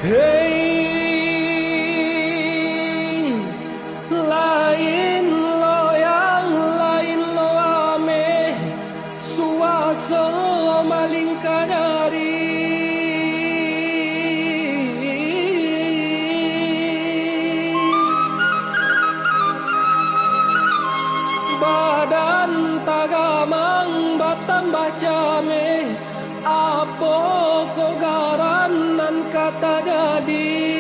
Hei, lain lo yang lain lo ame, suasa maling kadari. Badan tagamang batan bacame, apa kogaran nan kata jadi.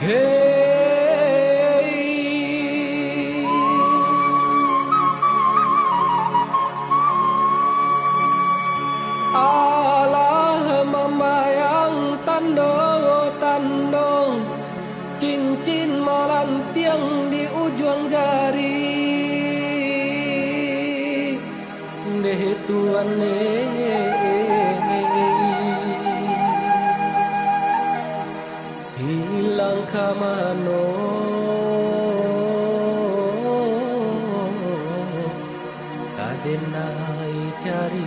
Hey, Allah membayang tanda-tanda cincin melantiang di ujung jari. Deh Tuhan hilang ke mano, kadenai cari.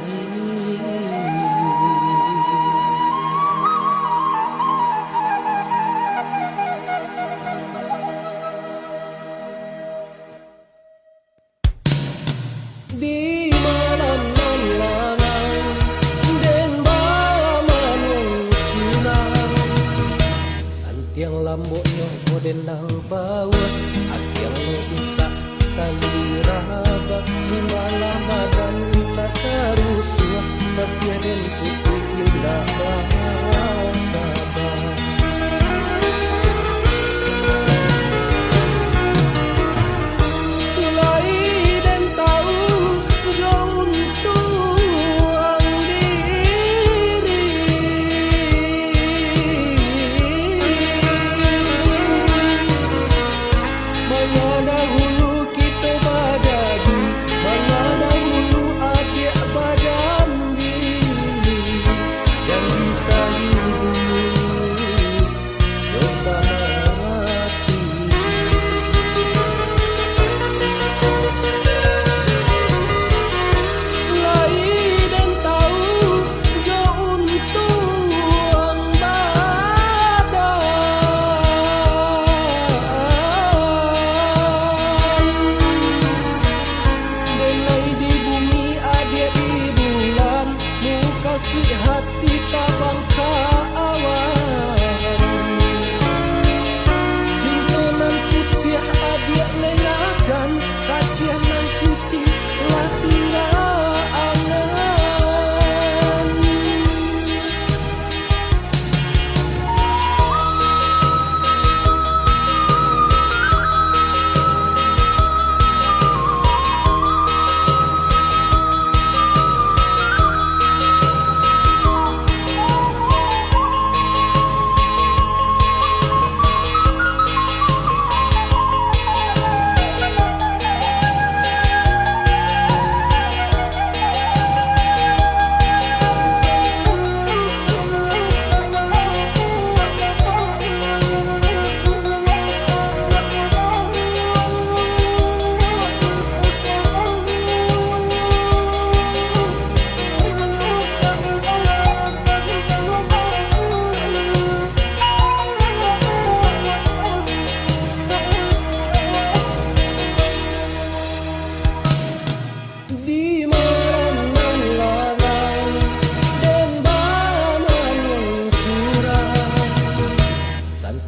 Di mana lanang den baman wong sunang, santiang lamboknya modendang bawa, asyang lo isa tali raba, di malam badan tak terusua, masih den putih tidak bahasa bah. Hati tabang kawan, cinta nan putih adik lengakan, kasihan nan suci lah tinggal angan.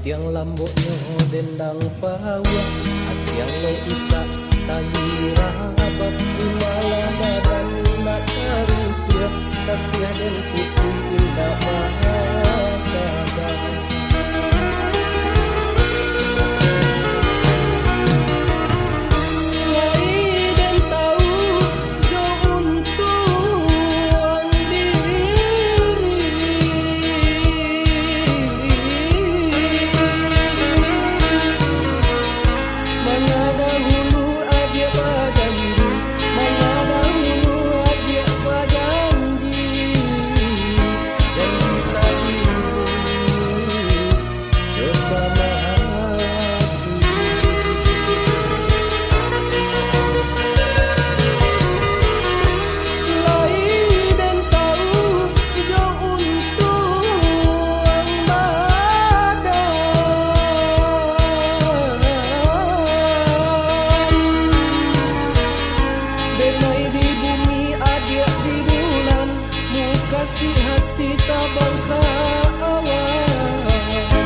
Tiang lamboknya dendang pawa, asyang lo isa tali rabat, di malam badan nak terusir, kasihan dan putih tidak masalah. hati tabang ka awan